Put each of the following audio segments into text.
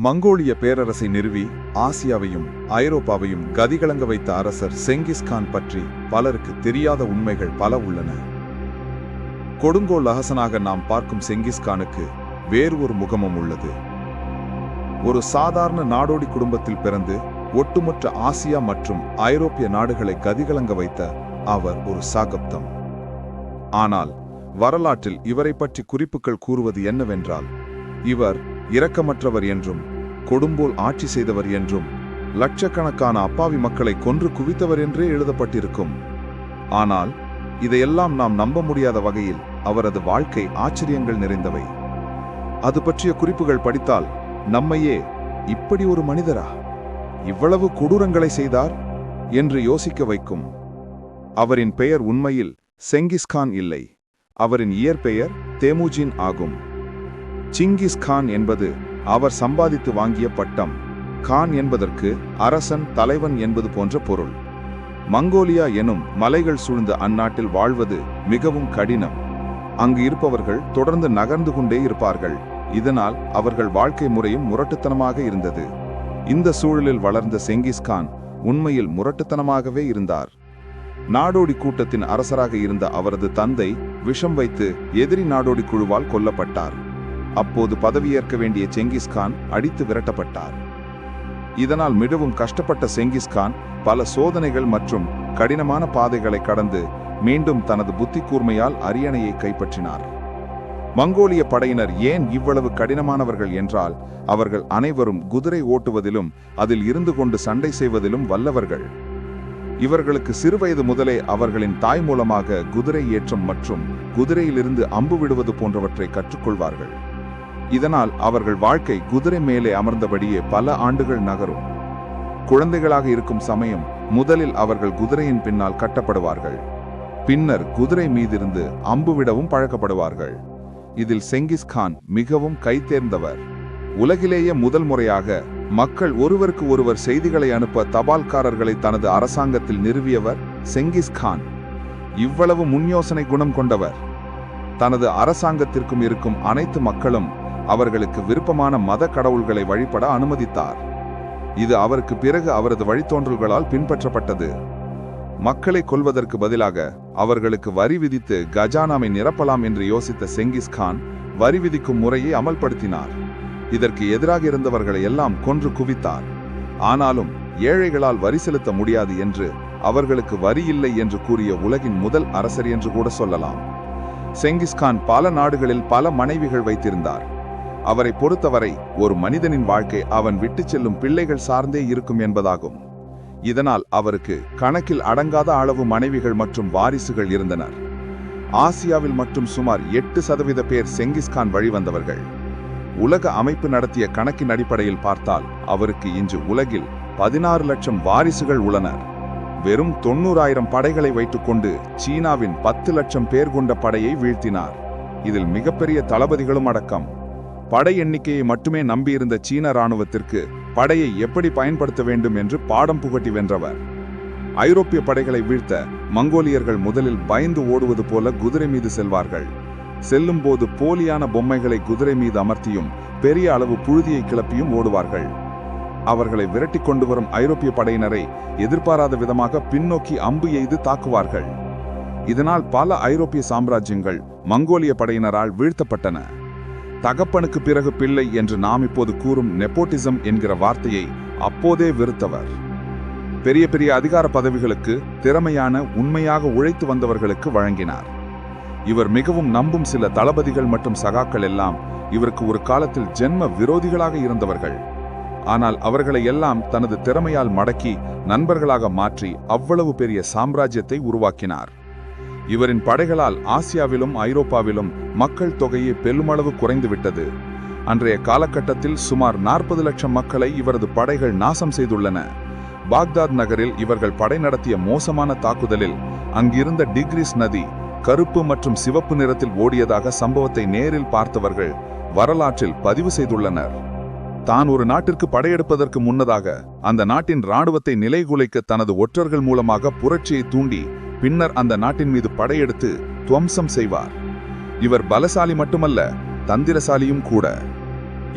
மங்கோலிய பேரரசை நிறுவி ஆசியாவையும் ஐரோப்பாவையும் கதிகலங்க வைத்த அரசர் செங்கிஸ்கான் பற்றி பலருக்கு தெரியாத உண்மைகள் பல உள்ளன. கொடுங்கோல் அரசனாக நாம் பார்க்கும் செங்கிஸ்கானுக்கு வேறு ஒரு முகமும் உள்ளது. ஒரு சாதாரண நாடோடி குடும்பத்தில் பிறந்து ஒட்டுமொத்த ஆசியா மற்றும் ஐரோப்பிய நாடுகளை கதிகலங்க வைத்த அவர் ஒரு சாகப்தம். ஆனால் வரலாற்றில் இவரை பற்றி குறிப்புகள் கூறுவது என்னவென்றால், இவர் இரக்கமற்றவர் என்றும் கொடும்போல் ஆட்சி செய்தவர் என்றும் லட்சக்கணக்கான அப்பாவி மக்களை கொன்று குவித்தவர் என்றே எழுதப்பட்டிருக்கும். ஆனால் இதையெல்லாம் நாம் நம்ப முடியாத வகையில் அவரது வாழ்க்கை ஆச்சரியங்கள் நிறைந்தவை. அது பற்றிய குறிப்புகள் படித்தால் நம்மையே இப்படி ஒரு மனிதரா இவ்வளவு கொடூரங்களை செய்தார் என்று யோசிக்க வைக்கும். அவரின் பெயர் உண்மையில் செங்கிஸ்கான் இல்லை. அவரின் இயற்பெயர் தேமுஜின் ஆகும். சிங்கிஸ்கான் என்பது அவர் சம்பாதித்து வாங்கிய பட்டம். கான் என்பதற்கு அரசன், தலைவன் என்பது போன்ற பொருள். மங்கோலியா எனும் மலைகள் சூழ்ந்த அந்நாட்டில் வாழ்வது மிகவும் கடினம். அங்கு இருப்பவர்கள் தொடர்ந்து நகர்ந்து கொண்டே இருப்பார்கள். இதனால் அவர்கள் வாழ்க்கை முறையும் முரட்டுத்தனமாக இருந்தது. இந்த சூழலில் வளர்ந்த செங்கிஸ்கான் உண்மையில் முரட்டுத்தனமாகவே இருந்தார். நாடோடி கூட்டத்தின் அரசராக இருந்த அவரது தந்தை விஷம் வைத்து எதிரி நாடோடி குழுவால் கொல்லப்பட்டார். அப்போது பதவியேற்க வேண்டிய செங்கிஸ்கான் அடித்து விரட்டப்பட்டார். இதனால் மிகவும் கஷ்டப்பட்ட செங்கிஸ்கான் பல சோதனைகள் மற்றும் கடினமான பாதைகளை கடந்து மீண்டும் தனது புத்தி கூர்மையால் அரியணையை கைப்பற்றினார். மங்கோலிய படையினர் ஏன் இவ்வளவு கடினமானவர்கள் என்றால், அவர்கள் அனைவரும் குதிரை ஓட்டுவதிலும் அதில் இருந்து கொண்டு சண்டை செய்வதிலும் வல்லவர்கள். இவர்களுக்கு சிறுவயது முதலே அவர்களின் தாய் மூலமாக குதிரை ஏற்றம் மற்றும் குதிரையிலிருந்து அம்பு விடுவது போன்றவற்றை கற்றுக்கொள்வார்கள். இதனால் அவர்கள் வாழ்க்கை குதிரை மேலே அமர்ந்தபடியே பல ஆண்டுகள் நகரும். குழந்தைகளாக இருக்கும் சமயம் முதலில் அவர்கள் குதிரையின் பின்னால் கட்டப்படுவார்கள். பின்னர் குதிரை மீதிருந்து அம்பு விடவும் பழக்கப்படுவார்கள். இதில் செங்கிஸ்கான் மிகவும் கைதேர்ந்தவர். உலகிலேயே முதல் முறையாக மக்கள் ஒருவருக்கு ஒருவர் செய்திகளை அனுப்ப தபால்காரர்களை தனது அரசாங்கத்தில் நிறுவியவர் செங்கிஸ்கான். இவ்வளவு முன்யோசனை குணம் கொண்டவர். தனது அரசாங்கத்திற்கும் இருக்கும் அனைத்து மக்களும் அவர்களுக்கு விருப்பமான மத கடவுள்களை வழிபட அனுமதித்தார். இது அவருக்கு பிறகு அவரது வழித்தோன்றல்களால் பின்பற்றப்பட்டது. மக்களை கொல்வதற்கு பதிலாக அவர்களுக்கு வரி விதித்து கஜானாவை நிரப்பலாம் என்று யோசித்த செங்கிஸ்கான் வரி விதிக்கும் முறையை அமல்படுத்தினார். இதற்கு எதிராக இருந்தவர்களை எல்லாம் கொன்று குவித்தார். ஆனாலும் ஏழைகளால் வரி செலுத்த முடியாது என்று அவர்களுக்கு வரி இல்லை என்று கூறிய உலகின் முதல் அரசர் என்று கூட சொல்லலாம். செங்கிஸ்கான் பல நாடுகளில் பல மனைவிகள் வைத்திருந்தார். அவரை பொறுத்தவரை ஒரு மனிதனின் வாழ்க்கை அவன் விட்டு செல்லும் பிள்ளைகள் சார்ந்தே இருக்கும் என்பதாகும். இதனால் அவருக்கு கணக்கில் அடங்காத அளவு மனைவிகள் மற்றும் வாரிசுகள் இருந்தனர். ஆசியாவில் மட்டும் சுமார் 8% பேர் செங்கிஸ்கான் வழிவந்தவர்கள். உலக அமைப்பு நடத்திய கணக்கின் அடிப்படையில் பார்த்தால் அவருக்கு இன்று உலகில் 16 லட்சம் வாரிசுகள் உள்ளனர். வெறும் 90,000 படைகளை வைத்துக்கொண்டு சீனாவின் 10 லட்சம் பேர் கொண்ட படையை வீழ்த்தினார். இதில் மிகப்பெரிய தளபதிகளும் அடக்கம். படை எண்ணிக்கையை மட்டுமே நம்பியிருந்த சீன இராணுவத்திற்கு படையை எப்படி பயன்படுத்த வேண்டும் என்று பாடம் புகட்டி வென்றவர். ஐரோப்பிய படைகளை வீழ்த்த மங்கோலியர்கள் முதலில் பயந்து ஓடுவது போல குதிரை மீது செல்வார்கள். செல்லும் போது போலியான பொம்மைகளை குதிரை மீது அமர்த்தியும் பெரிய அளவு புழுதியை கிளப்பியும் ஓடுவார்கள். அவர்களை விரட்டி கொண்டு வரும் ஐரோப்பிய படையினரை எதிர்பாராத விதமாக பின்னோக்கி அம்பு எய்து தாக்குவார்கள். இதனால் பல ஐரோப்பிய சாம்ராஜ்யங்கள் மங்கோலிய படையினரால் வீழ்த்தப்பட்டன. தகப்பனுக்கு பிறகு பிள்ளை என்று நாம் இப்போது கூறும் நெப்போட்டிசம் என்கிற வார்த்தையை அப்போதே வெறுத்தவர். பெரிய பெரிய அதிகார பதவிகளுக்கு திறமையான உண்மையாக உழைத்து வந்தவர்களுக்கு வழங்கினார். இவர் மிகவும் நம்பும் சில தளபதிகள் மற்றும் சகாக்கள் எல்லாம் இவருக்கு ஒரு காலத்தில் ஜென்ம விரோதிகளாக இருந்தவர்கள். ஆனால் அவர்களை எல்லாம் தனது திறமையால் மடக்கி நண்பர்களாக மாற்றி அவ்வளவு பெரிய சாம்ராஜ்யத்தை உருவாக்கினார். இவரின் படைகளால் ஆசியாவிலும் ஐரோப்பாவிலும் மக்கள் தொகையை பெருமளவு குறைந்துவிட்டது. அன்றைய காலகட்டத்தில் சுமார் 40 லட்சம் மக்களை இவரது படைகள் நாசம் செய்துள்ளன. பாக்தாத் நகரில் இவர்கள் படை நடத்திய மோசமான தாக்குதலில் அங்கிருந்த டிக்ரிஸ் நதி கருப்பு மற்றும் சிவப்பு நிறத்தில் ஓடியதாக சம்பவத்தை நேரில் பார்த்தவர்கள் வரலாற்றில் பதிவு செய்துள்ளனர். தான் ஒரு நாட்டிற்கு படையெடுப்பதற்கு முன்னதாக அந்த நாட்டின் இராணுவத்தை நிலைகுலைக்க தனது ஒற்றர்கள் மூலமாக புரட்சியை தூண்டி பின்னர் அந்த நாட்டின் மீது படையெடுத்து துவம்சம் செய்வார். இவர் பலசாலி மட்டுமல்ல, தந்திரசாலியும் கூட.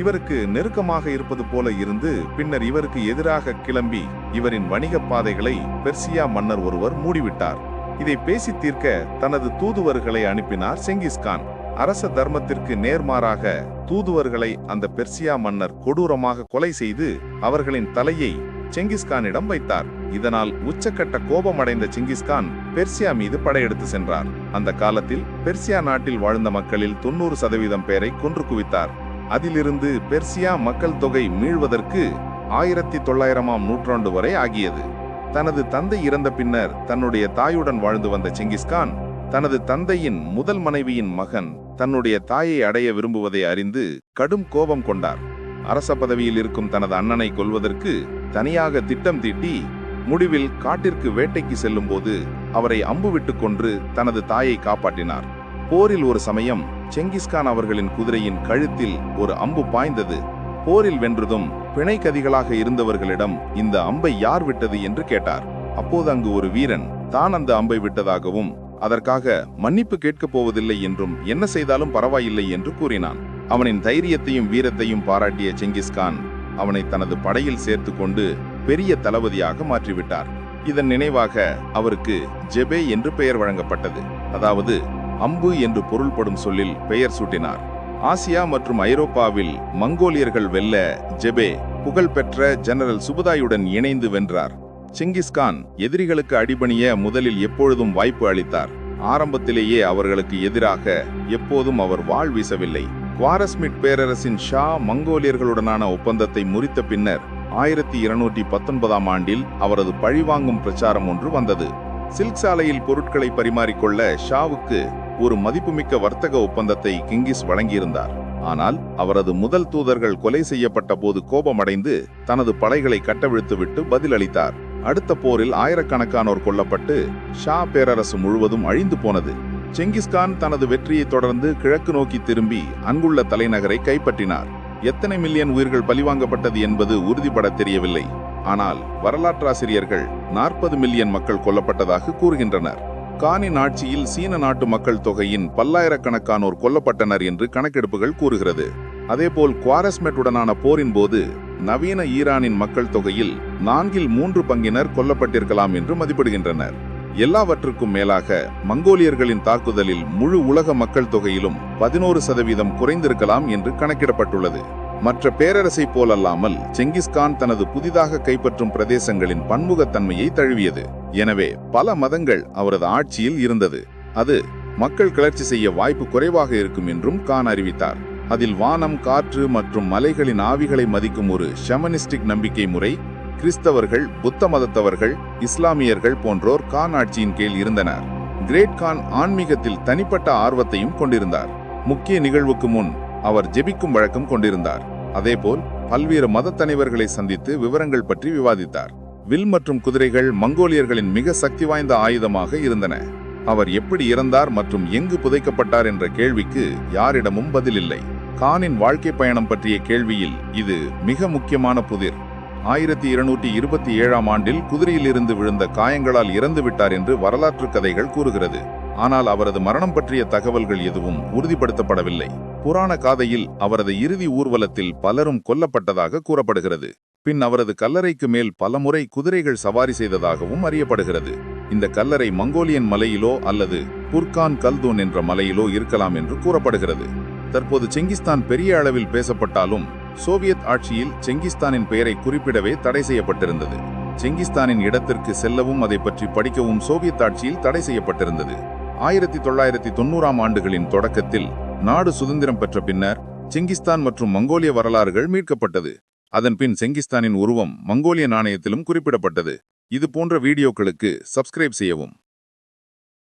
இவருக்கு நெருக்கமாக இருப்பது போல இருந்து பின்னர் இவருக்கு எதிராக கிளம்பி இவரின் வணிக பாதைகளை பெர்சியா மன்னர் ஒருவர் மூடிவிட்டார். இதை பேசி தீர்க்க தனது தூதுவர்களை அனுப்பினார் செங்கிஸ்கான். அரச தர்மத்திற்கு நேர்மாறாக தூதுவர்களை அந்த பெர்சியா மன்னர் கொடூரமாக கொலை செய்து அவர்களின் தலையை செங்கிஸ்கானிடம் வைத்தார். இதனால் உச்சக்கட்ட கோபமடைந்த செங்கிஸ்கான் பெர்சியா மீது படையெடுத்து சென்றார். அந்த காலத்தில் பெர்சியா நாட்டில் வாழ்ந்த மக்களில் 90% பேரை கொன்று குவித்தார். அதிலிருந்து பெர்சியா மக்கள் தொகை மீள்வதற்கு 1900ஆம் நூற்றாண்டு வரை ஆகியது. தனது தந்தை இறந்த பின்னர் தன்னுடைய தாயுடன் வாழ்ந்து வந்த செங்கிஸ்கான் தனது தந்தையின் முதல் மனைவியின் மகன் தன்னுடைய தாயை அடைய விரும்புவதை அறிந்து கடும் கோபம் கொண்டார். அரச பதவியில் இருக்கும் தனது அண்ணனை கொல்வதற்கு தனியாக திட்டம் தீட்டி முடிவில் காட்டிற்கு வேட்டைக்கு செல்லும் போது அவரை அம்புவிட்டு கொன்று தனது தாயை காப்பாற்றினார். போரில் ஒரு சமயம் செங்கிஸ்கான் அவர்களின் குதிரையின் கழுத்தில் ஒரு அம்பு பாய்ந்தது. போரில் வென்றதும் பிணை கதிகளாக இருந்தவர்களிடம் இந்த அம்பை யார் விட்டது என்று கேட்டார். அப்போது அங்கு ஒரு வீரன் தான் அந்த அம்பை விட்டதாகவும் அதற்காக மன்னிப்பு கேட்கப் போவதில்லை என்றும் என்ன செய்தாலும் பரவாயில்லை என்று கூறினான். அவனின் தைரியத்தையும் வீரத்தையும் பாராட்டிய செங்கிஸ்கான் அவனை தனது படையில் சேர்த்து கொண்டு பெரிய தளபதியாக மாற்றிவிட்டார். இதன் நினைவாக அவருக்கு ஜெபே என்று பெயர் வழங்கப்பட்டது. அதாவது அம்பு என்று பொருள்படும் சொல்லில் பெயர் சூட்டினார். ஆசியா மற்றும் ஐரோப்பாவில் மங்கோலியர்கள் வெல்ல ஜெபே புகழ்பெற்ற ஜெனரல் சுபுதாயுடன் இணைந்து வென்றார். செங்கிஸ்கான் எதிரிகளுக்கு அடிபணிய முதலில் எப்பொழுதும் வாய்ப்பு அளித்தார். ஆரம்பத்திலேயே அவர்களுக்கு எதிராக எப்போதும் அவர் வாள் வீசவில்லை. குவாரஸ்மிட் பேரரசின் ஷா மங்கோலியர்களுடனான ஒப்பந்தத்தை முறித்த பின்னர் 1219ஆம் ஆண்டில் அவரது பழிவாங்கும் பிரச்சாரம் ஒன்று வந்தது. சில்க் சாலையில் பொருட்களை பரிமாறிக்கொள்ள ஷாவுக்கு ஒரு மதிப்புமிக்க வர்த்தக ஒப்பந்தத்தை கிங்கிஸ் வழங்கியிருந்தார். ஆனால் அவரது முதல் தூதர்கள் கொலை செய்யப்பட்ட போது கோபமடைந்து தனது படைகளை கட்டவிழ்த்துவிட்டு பதிலளித்தார். அடுத்த போரில் ஆயிரக்கணக்கானோர் கொல்லப்பட்டு ஷா பேரரசு முழுவதும் அழிந்து போனது. செங்கிஸ்கான் தனது வெற்றியை தொடர்ந்து கிழக்கு நோக்கி திரும்பி அங்குள்ள தலைநகரை கைப்பற்றினார். எத்தனை மில்லியன் உயிர்கள் பழிவாங்கப்பட்டது என்பது உறுதிபட தெரியவில்லை. ஆனால் வரலாற்றாசிரியர்கள் 40 மில்லியன் மக்கள் கொல்லப்பட்டதாக கூறுகின்றனர். கானின் ஆட்சியில் சீன நாட்டு மக்கள் தொகையின் பல்லாயிரக்கணக்கானோர் கொல்லப்பட்டனர் என்று கணக்கெடுப்புகள் கூறுகிறது. அதேபோல் குவாரஸ்மெட்டுடனான போரின் போது நவீன ஈரானின் மக்கள் தொகையில் 4/3 பங்கினர் கொல்லப்பட்டிருக்கலாம் என்று மதிப்பிடுகின்றனர். எல்லாவற்றுக்கும் மேலாக மங்கோலியர்களின் தாக்குதலில் முழு உலக மக்கள் தொகையிலும் 11% குறைந்திருக்கலாம் என்று கணக்கிடப்பட்டுள்ளது. மற்ற பேரரசை போலல்லாமல் செங்கிஸ்கான் தனது புதிதாக கைப்பற்றும் பிரதேசங்களின் பன்முகத்தன்மையை தழுவியது. எனவே பல மதங்கள் அவரது ஆட்சியில் இருந்தது. அது மக்கள் கிளர்ச்சி செய்ய வாய்ப்பு குறைவாக இருக்கும் என்றும் கான் அறிவித்தார். அதில் வானம், காற்று மற்றும் மலைகளின் ஆவிகளை மதிக்கும் ஒரு ஷமனிஸ்டிக் நம்பிக்கை முறை, கிறிஸ்தவர்கள், புத்த மதத்தவர்கள், இஸ்லாமியர்கள் போன்றோர் கான் ஆட்சியின் கீழ் இருந்தனர். கிரேட் கான் ஆன்மீகத்தில் தனிப்பட்ட ஆர்வத்தையும் கொண்டிருந்தார். முக்கிய நிகழ்வுக்கு முன் அவர் ஜெபிக்கும் வழக்கம் கொண்டிருந்தார். அதேபோல் பல்வேறு மத தலைவர்களை சந்தித்து விவரங்கள் பற்றி விவாதித்தார். வில் மற்றும் குதிரைகள் மங்கோலியர்களின் மிக சக்தி வாய்ந்த ஆயுதமாக இருந்தன. அவர் எப்படி இறந்தார் மற்றும் எங்கு புதைக்கப்பட்டார் என்ற கேள்விக்கு யாரிடமும் பதிலில்லை. கானின் வாழ்க்கை பயணம் பற்றிய கேள்வியில் இது மிக முக்கியமான புதிர். 1227ஆம் ஆண்டில் குதிரையிலிருந்து விழுந்த காயங்களால் இறந்து விட்டார் என்று வரலாற்று கதைகள் கூறுகிறது. ஆனால் அவரது மரணம் பற்றிய தகவல்கள் எதுவும் உறுதிப்படுத்தப்படவில்லை. புராண காதையில் அவரது இறுதி ஊர்வலத்தில் பலரும் கொல்லப்பட்டதாக கூறப்படுகிறது. பின் அவரது கல்லறைக்கு மேல் பலமுறை குதிரைகள் சவாரி செய்ததாகவும் அறியப்படுகிறது. இந்த கல்லறை மங்கோலியன் மலையிலோ அல்லது புர்கான் கல்தூன் என்ற மலையிலோ இருக்கலாம் என்று கூறப்படுகிறது. தற்போது செங்கிஸ்தான் பெரிய அளவில் பேசப்பட்டாலும் சோவியத் ஆட்சியில் செங்கிஸ்தானின் பெயரை குறிப்பிடவே தடை செய்யப்பட்டிருந்தது. செங்கிஸ்தானின் இடத்திற்கு செல்லவும் அதை பற்றி படிக்கவும் சோவியத் ஆட்சியில் தடை செய்யப்பட்டிருந்தது. 1990ஆம் ஆண்டுகளின் தொடக்கத்தில் நாடு சுதந்திரம் பெற்ற பின்னர் செங்கிஸ்தான் மற்றும் மங்கோலிய வரலாறுகள் மீட்கப்பட்டது. அதன்பின் செங்கிஸ்தானின் உருவம் மங்கோலிய நாணயத்திலும் குறிப்பிடப்பட்டது. இது போன்ற வீடியோக்களுக்கு சப்ஸ்கிரைப் செய்யவும்.